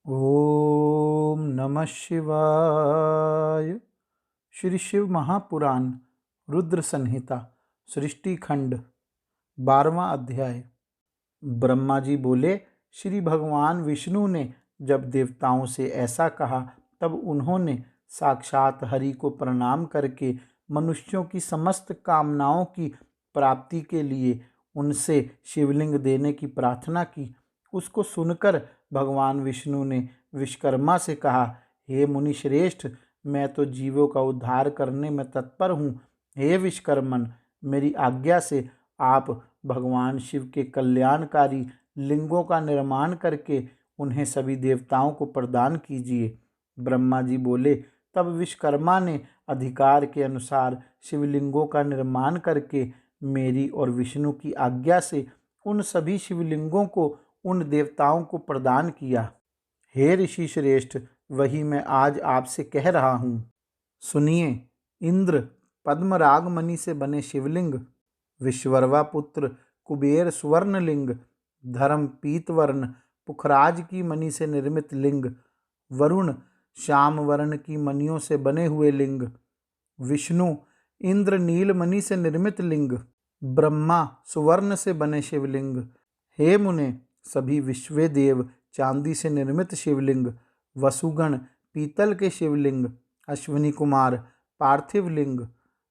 ओम नमः शिवाय। श्री शिव महापुराण रुद्र संहिता सृष्टि खंड 12वां अध्याय। ब्रह्मा जी बोले, श्री भगवान विष्णु ने जब देवताओं से ऐसा कहा तब उन्होंने साक्षात हरि को प्रणाम करके मनुष्यों की समस्त कामनाओं की प्राप्ति के लिए उनसे शिवलिंग देने की प्रार्थना की। उसको सुनकर भगवान विष्णु ने विश्वकर्मा से कहा, हे मुनि श्रेष्ठ, मैं तो जीवों का उद्धार करने में तत्पर हूँ। हे विश्वकर्मन, मेरी आज्ञा से आप भगवान शिव के कल्याणकारी लिंगों का निर्माण करके उन्हें सभी देवताओं को प्रदान कीजिए। ब्रह्मा जी बोले, तब विश्वकर्मा ने अधिकार के अनुसार शिवलिंगों का निर्माण करके मेरी और विष्णु की आज्ञा से उन सभी शिवलिंगों को उन देवताओं को प्रदान किया। हे ऋषि श्रेष्ठ, वही मैं आज आपसे कह रहा हूँ। सुनिए। इंद्र पद्मराग मणि से बने शिवलिंग, विश्ववर्वा पुत्र कुबेर स्वर्णलिंग, धर्म पीतवर्ण पुखराज की मणि से निर्मित लिंग, वरुण श्याम वर्ण की मणियों से बने हुए लिंग, विष्णु इंद्र नील मणि से निर्मित लिंग, ब्रह्मा सुवर्ण से बने शिवलिंग। हे मुने, सभी विश्वे देव चांदी से निर्मित शिवलिंग, वसुगण पीतल के शिवलिंग, अश्विनी कुमार पार्थिव लिंग,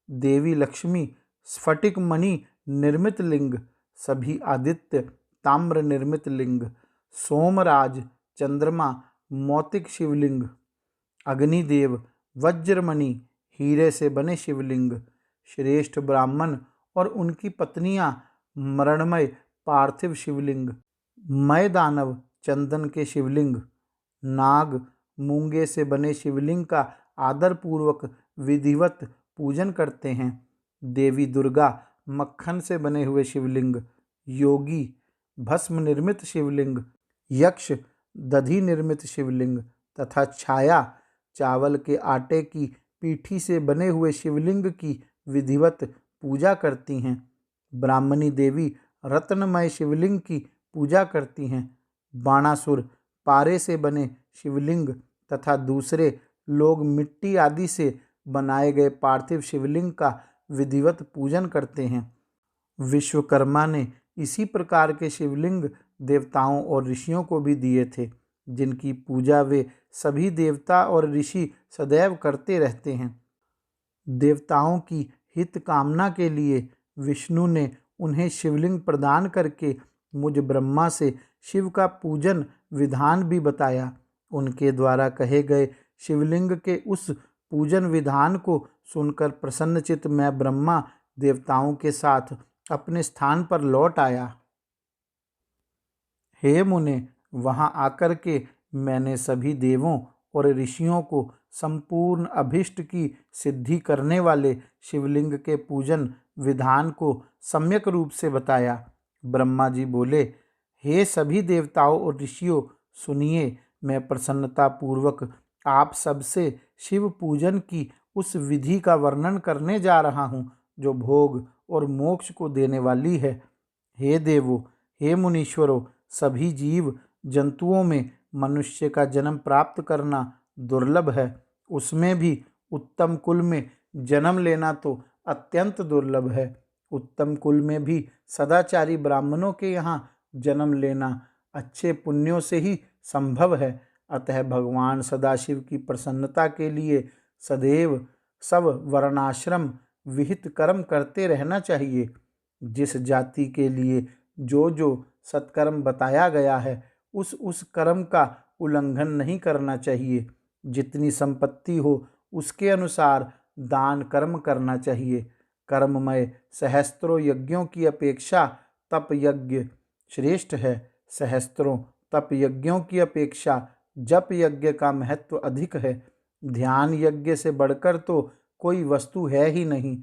देवी लक्ष्मी स्फटिक मणि निर्मित लिंग, सभी आदित्य ताम्र निर्मित लिंग, सोमराज चंद्रमा मौतिक शिवलिंग, अग्निदेव वज्रमणि हीरे से बने शिवलिंग, श्रेष्ठ ब्राह्मण और उनकी पत्नियां मरणमय पार्थिव शिवलिंग, मय दानव चंदन के शिवलिंग, नाग मूंगे से बने शिवलिंग का आदर पूर्वक विधिवत पूजन करते हैं, देवी दुर्गा मक्खन से बने हुए शिवलिंग, योगी भस्म निर्मित शिवलिंग, यक्ष दधि निर्मित शिवलिंग तथा छाया चावल के आटे की पीठी से बने हुए शिवलिंग की विधिवत पूजा करती हैं। ब्राह्मणी देवी रत्नमय शिवलिंग की पूजा करती हैं। बाणासुर पारे से बने शिवलिंग तथा दूसरे लोग मिट्टी आदि से बनाए गए पार्थिव शिवलिंग का विधिवत पूजन करते हैं। विश्वकर्मा ने इसी प्रकार के शिवलिंग देवताओं और ऋषियों को भी दिए थे, जिनकी पूजा वे सभी देवता और ऋषि सदैव करते रहते हैं। देवताओं की हित कामना के लिए विष्णु ने उन्हें शिवलिंग प्रदान करके मुझ ब्रह्मा से शिव का पूजन विधान भी बताया। उनके द्वारा कहे गए शिवलिंग के उस पूजन विधान को सुनकर प्रसन्नचित्त मैं ब्रह्मा देवताओं के साथ अपने स्थान पर लौट आया। हे मुने, वहां आकर के मैंने सभी देवों और ऋषियों को संपूर्ण अभिष्ट की सिद्धि करने वाले शिवलिंग के पूजन विधान को सम्यक रूप से बताया। ब्रह्मा जी बोले, हे सभी देवताओं और ऋषियों, सुनिए, मैं प्रसन्नता पूर्वक आप सबसे शिव पूजन की उस विधि का वर्णन करने जा रहा हूँ जो भोग और मोक्ष को देने वाली है। हे देवों, हे मुनीश्वरों, सभी जीव जंतुओं में मनुष्य का जन्म प्राप्त करना दुर्लभ है। उसमें भी उत्तम कुल में जन्म लेना तो अत्यंत दुर्लभ है। उत्तम कुल में भी सदाचारी ब्राह्मणों के यहाँ जन्म लेना अच्छे पुण्यों से ही संभव है। अतः भगवान सदाशिव की प्रसन्नता के लिए सदैव सब वर्णाश्रम विहित कर्म करते रहना चाहिए। जिस जाति के लिए जो जो सत्कर्म बताया गया है उस कर्म का उल्लंघन नहीं करना चाहिए। जितनी संपत्ति हो उसके अनुसार दान कर्म करना चाहिए। कर्ममय सहस्त्रों यज्ञों की अपेक्षा तप यज्ञ श्रेष्ठ है। सहस्त्रों तप यज्ञों की अपेक्षा जप यज्ञ का महत्व अधिक है। ध्यान यज्ञ से बढ़कर तो कोई वस्तु है ही नहीं।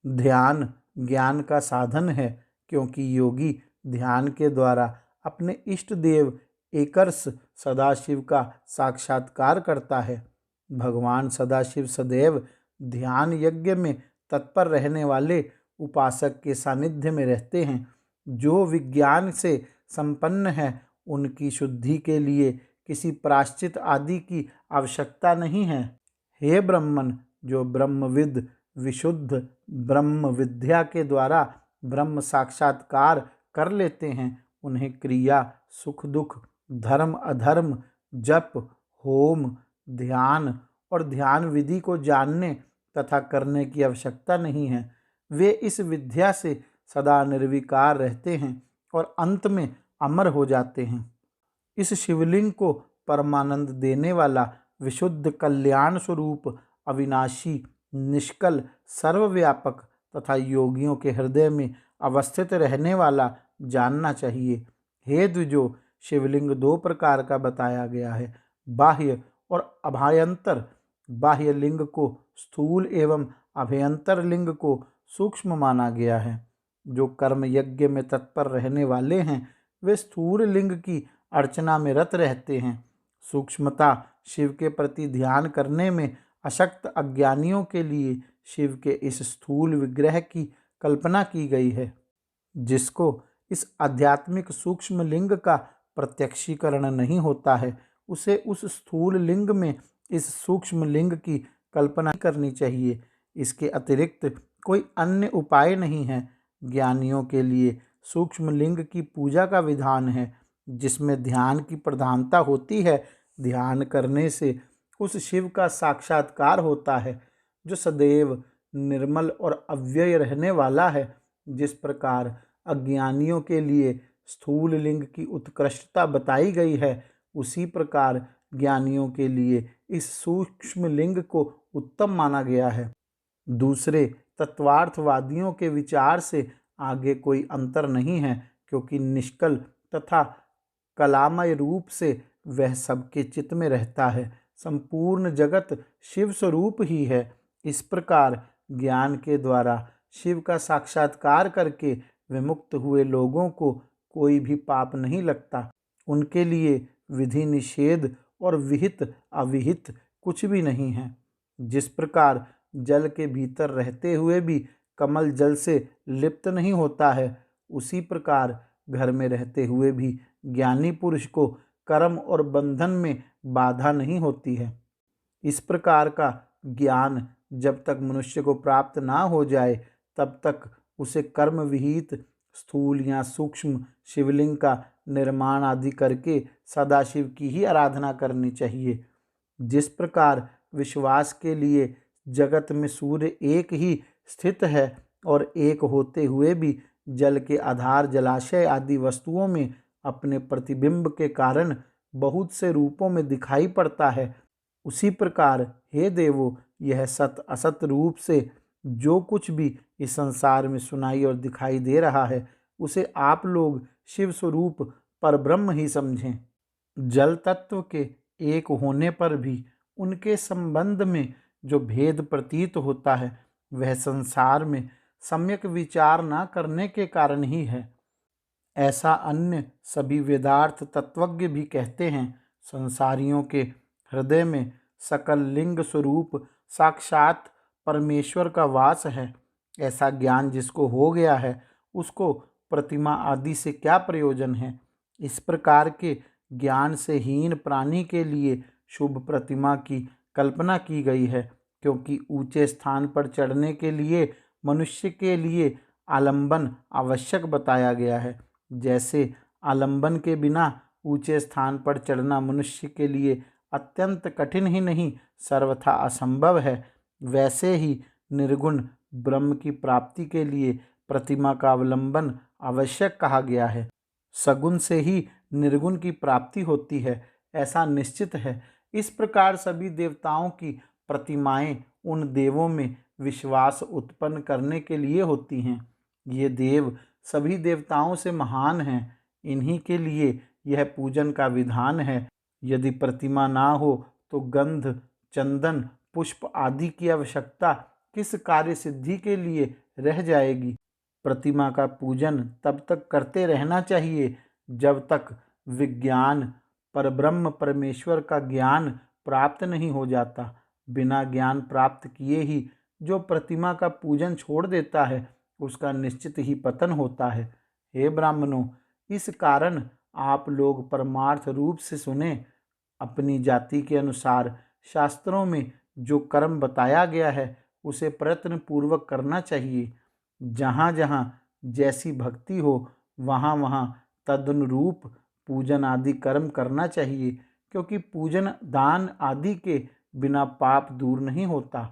ध्यान ज्ञान का साधन है, क्योंकि योगी ध्यान के द्वारा अपने इष्ट देव एकर्ष सदाशिव का साक्षात्कार करता है। भगवान सदाशिव सदैव ध्यान यज्ञ में तत्पर रहने वाले उपासक के सानिध्य में रहते हैं। जो विज्ञान से संपन्न है उनकी शुद्धि के लिए किसी प्रायश्चित आदि की आवश्यकता नहीं है। हे ब्राह्मण, जो ब्रह्मविद विशुद्ध ब्रह्म विद्या के द्वारा ब्रह्म साक्षात्कार कर लेते हैं, उन्हें क्रिया, सुख दुख, धर्म अधर्म, जप, होम, ध्यान और ध्यान विधि को जानने तथा करने की आवश्यकता नहीं है। वे इस विद्या से सदा निर्विकार रहते हैं और अंत में अमर हो जाते हैं। इस शिवलिंग को परमानंद देने वाला विशुद्ध कल्याण स्वरूप, अविनाशी, निष्कल, सर्वव्यापक तथा योगियों के हृदय में अवस्थित रहने वाला जानना चाहिए। हे द्विजो, शिवलिंग दो प्रकार का बताया गया है, बाह्य और अभ्यंतर। बाह्य लिंग को स्थूल एवं अभ्यंतर लिंग को सूक्ष्म माना गया है। जो कर्म यज्ञ में तत्पर रहने वाले हैं, वे स्थूल लिंग की अर्चना में रत रहते हैं। सूक्ष्मता शिव के प्रति ध्यान करने में अशक्त अज्ञानियों के लिए शिव के इस स्थूल विग्रह की कल्पना की गई है, जिसको इस आध्यात्मिक सूक्ष्म लिंग का प्रत्यक्षीकरण नहीं होता है, उसे उस स्थूल लिंग में इस सूक्ष्म लिंग की कल्पना करनी चाहिए। इसके अतिरिक्त कोई अन्य उपाय नहीं है। ज्ञानियों के लिए सूक्ष्म लिंग की पूजा का विधान है, जिसमें ध्यान की प्रधानता होती है। ध्यान करने से उस शिव का साक्षात्कार होता है, जो सदैव निर्मल और अव्यय रहने वाला है। जिस प्रकार अज्ञानियों के लिए स्थूल लिंग की उत्कृष्टता बताई गई है, उसी प्रकार ज्ञानियों के लिए इस सूक्ष्म लिंग को उत्तम माना गया है। दूसरे तत्वार्थवादियों के विचार से आगे कोई अंतर नहीं है, क्योंकि निष्कल तथा कलामय रूप से वह सबके चित्त में रहता है। संपूर्ण जगत शिव स्वरूप ही है। इस प्रकार ज्ञान के द्वारा शिव का साक्षात्कार करके विमुक्त हुए लोगों को कोई भी पाप नहीं लगता। उनके लिए विधि निषेध और विहित अविहित कुछ भी नहीं है। जिस प्रकार जल के भीतर रहते हुए भी कमल जल से लिप्त नहीं होता है, उसी प्रकार घर में रहते हुए भी ज्ञानी पुरुष को कर्म और बंधन में बाधा नहीं होती है। इस प्रकार का ज्ञान जब तक मनुष्य को प्राप्त ना हो जाए, तब तक उसे कर्म विहित स्थूल या सूक्ष्म शिवलिंग का निर्माण आदि करके सदाशिव की ही आराधना करनी चाहिए। जिस प्रकार विश्वास के लिए जगत में सूर्य एक ही स्थित है और एक होते हुए भी जल के आधार जलाशय आदि वस्तुओं में अपने प्रतिबिंब के कारण बहुत से रूपों में दिखाई पड़ता है, उसी प्रकार हे देवो, यह सत असत रूप से जो कुछ भी इस संसार में सुनाई और दिखाई दे रहा है, उसे आप लोग शिव स्वरूप परब्रह्म ही समझें। जल तत्व के एक होने पर भी उनके संबंध में जो भेद प्रतीत होता है, वह संसार में सम्यक विचार न करने के कारण ही है। ऐसा अन्य सभी वेदार्थ तत्वज्ञ भी कहते हैं। संसारियों के हृदय में सकल लिंग स्वरूप साक्षात परमेश्वर का वास है। ऐसा ज्ञान जिसको हो गया है, उसको प्रतिमा आदि से क्या प्रयोजन है। इस प्रकार के ज्ञान से हीन प्राणी के लिए शुभ प्रतिमा की कल्पना की गई है, क्योंकि ऊंचे स्थान पर चढ़ने के लिए मनुष्य के लिए आलंबन आवश्यक बताया गया है। जैसे आलंबन के बिना ऊंचे स्थान पर चढ़ना मनुष्य के लिए अत्यंत कठिन ही नहीं, सर्वथा असंभव है, वैसे ही निर्गुण ब्रह्म की प्राप्ति के लिए प्रतिमा का अवलंबन आवश्यक कहा गया है। सगुण से ही निर्गुण की प्राप्ति होती है, ऐसा निश्चित है। इस प्रकार सभी देवताओं की प्रतिमाएं उन देवों में विश्वास उत्पन्न करने के लिए होती हैं। ये देव सभी देवताओं से महान हैं, इन्हीं के लिए यह पूजन का विधान है। यदि प्रतिमा ना हो तो गंध, चंदन, पुष्प आदि की आवश्यकता किस कार्य सिद्धि के लिए रह जाएगी। प्रतिमा का पूजन तब तक करते रहना चाहिए जब तक विज्ञान परब्रह्म परमेश्वर का ज्ञान प्राप्त नहीं हो जाता। बिना ज्ञान प्राप्त किए ही जो प्रतिमा का पूजन छोड़ देता है, उसका निश्चित ही पतन होता है। हे ब्राह्मणों, इस कारण आप लोग परमार्थ रूप से सुने। अपनी जाति के अनुसार शास्त्रों में जो कर्म बताया गया है उसे प्रयत्न पूर्वक करना चाहिए। जहाँ जहाँ जैसी भक्ति हो वहाँ वहाँ तदनुरूप पूजन आदि कर्म करना चाहिए, क्योंकि पूजन दान आदि के बिना पाप दूर नहीं होता।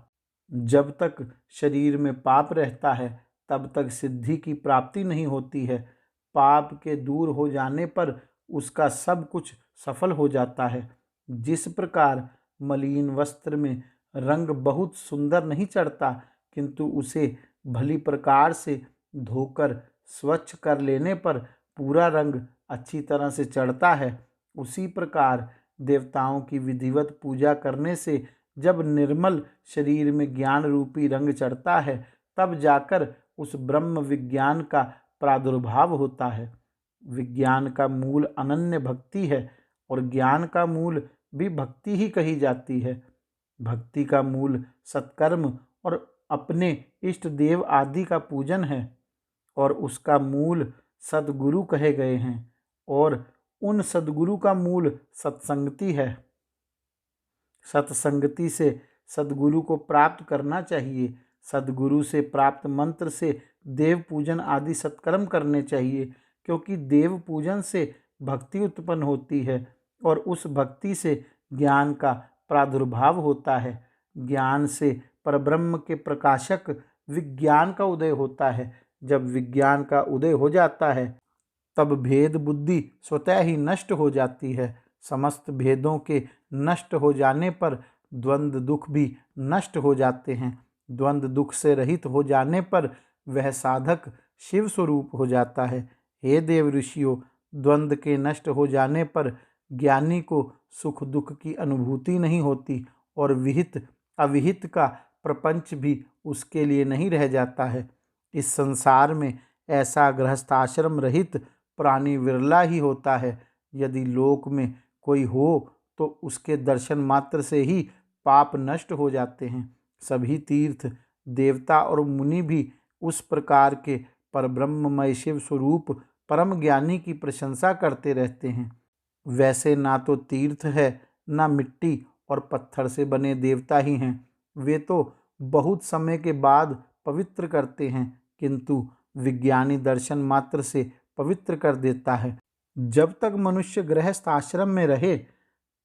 जब तक शरीर में पाप रहता है तब तक सिद्धि की प्राप्ति नहीं होती है। पाप के दूर हो जाने पर उसका सब कुछ सफल हो जाता है। जिस प्रकार मलिन वस्त्र में रंग बहुत सुंदर नहीं चढ़ता, किंतु उसे भली प्रकार से धोकर स्वच्छ कर लेने पर पूरा रंग अच्छी तरह से चढ़ता है, उसी प्रकार देवताओं की विधिवत पूजा करने से जब निर्मल शरीर में ज्ञान रूपी रंग चढ़ता है तब जाकर उस ब्रह्म विज्ञान का प्रादुर्भाव होता है। विज्ञान का मूल अनन्य भक्ति है और ज्ञान का मूल भी भक्ति ही कही जाती है। भक्ति का मूल सत्कर्म और अपने इष्ट देव आदि का पूजन है और उसका मूल सद्गुरु कहे गए हैं, और उन सद्गुरु का मूल सत्संगति है। सत्संगति से सद्गुरु को प्राप्त करना चाहिए। सद्गुरु से प्राप्त मंत्र से देव पूजन आदि सत्कर्म करने चाहिए, क्योंकि देव पूजन से भक्ति उत्पन्न होती है और उस भक्ति से ज्ञान का प्रादुर्भाव होता है। ज्ञान से परब्रह्म के प्रकाशक विज्ञान का उदय होता है। जब विज्ञान का उदय हो जाता है तब भेद बुद्धि स्वतः ही नष्ट हो जाती है। समस्त भेदों के नष्ट हो जाने पर द्वंद्व दुख भी नष्ट हो जाते हैं। द्वंद्व दुख से रहित हो जाने पर वह साधक शिव स्वरूप हो जाता है। हे देव ऋषियों, द्वंद्व के नष्ट हो जाने पर ज्ञानी को सुख दुख की अनुभूति नहीं होती और विहित अविहित का प्रपंच भी उसके लिए नहीं रह जाता है। इस संसार में ऐसा गृहस्थाश्रम रहित प्राणी विरला ही होता है। यदि लोक में कोई हो तो उसके दर्शन मात्र से ही पाप नष्ट हो जाते हैं। सभी तीर्थ देवता और मुनि भी उस प्रकार के परब्रह्ममय शिव स्वरूप परम ज्ञानी की प्रशंसा करते रहते हैं। वैसे ना तो तीर्थ है ना मिट्टी और पत्थर से बने देवता ही हैं। वे तो बहुत समय के बाद पवित्र करते हैं, किंतु विज्ञानी दर्शन मात्र से पवित्र कर देता है। जब तक मनुष्य गृहस्थ आश्रम में रहे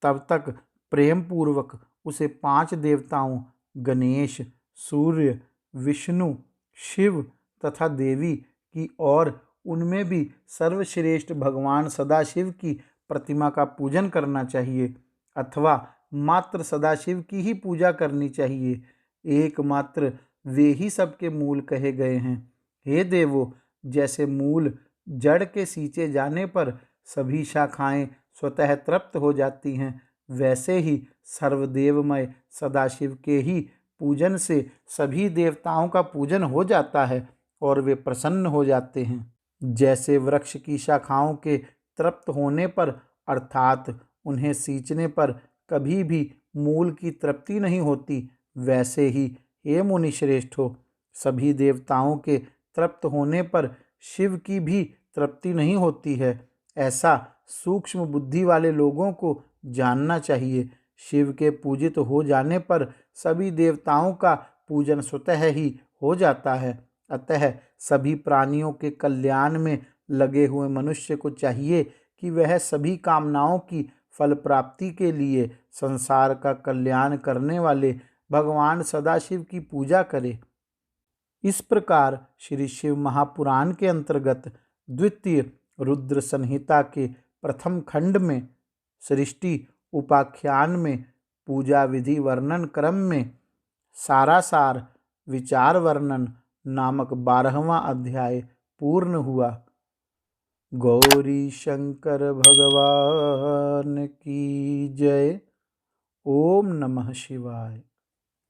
तब तक प्रेम पूर्वक उसे 5 देवताओं गणेश, सूर्य, विष्णु, शिव तथा देवी की और उनमें भी सर्वश्रेष्ठ भगवान सदाशिव की प्रतिमा का पूजन करना चाहिए, अथवा मात्र सदाशिव की ही पूजा करनी चाहिए। एकमात्र वे ही सबके मूल कहे गए हैं। हे देवो, जैसे मूल जड़ के सींचे जाने पर सभी शाखाएं स्वतः तृप्त हो जाती हैं, वैसे ही सर्वदेवमय सदाशिव के ही पूजन से सभी देवताओं का पूजन हो जाता है और वे प्रसन्न हो जाते हैं। जैसे वृक्ष की शाखाओं के तृप्त होने पर अर्थात उन्हें सींचने पर कभी भी मूल की तृप्ति नहीं होती, वैसे ही हे मुनि श्रेष्ठो, सभी देवताओं के तृप्त होने पर शिव की भी तृप्ति नहीं होती है। ऐसा सूक्ष्म बुद्धि वाले लोगों को जानना चाहिए। शिव के पूजित हो जाने पर सभी देवताओं का पूजन स्वतः ही हो जाता है। अतः सभी प्राणियों के कल्याण में लगे हुए मनुष्य को चाहिए कि वह सभी कामनाओं की फल प्राप्ति के लिए संसार का कल्याण करने वाले भगवान सदाशिव की पूजा करे। इस प्रकार श्री शिव महापुराण के अंतर्गत द्वितीय रुद्र संहिता के प्रथम खंड में सृष्टि उपाख्यान में पूजा विधि वर्णन क्रम में सारासार विचार वर्णन नामक 12वां अध्याय पूर्ण हुआ। गौरी शंकर भगवान की जय। ओम नमः शिवाय।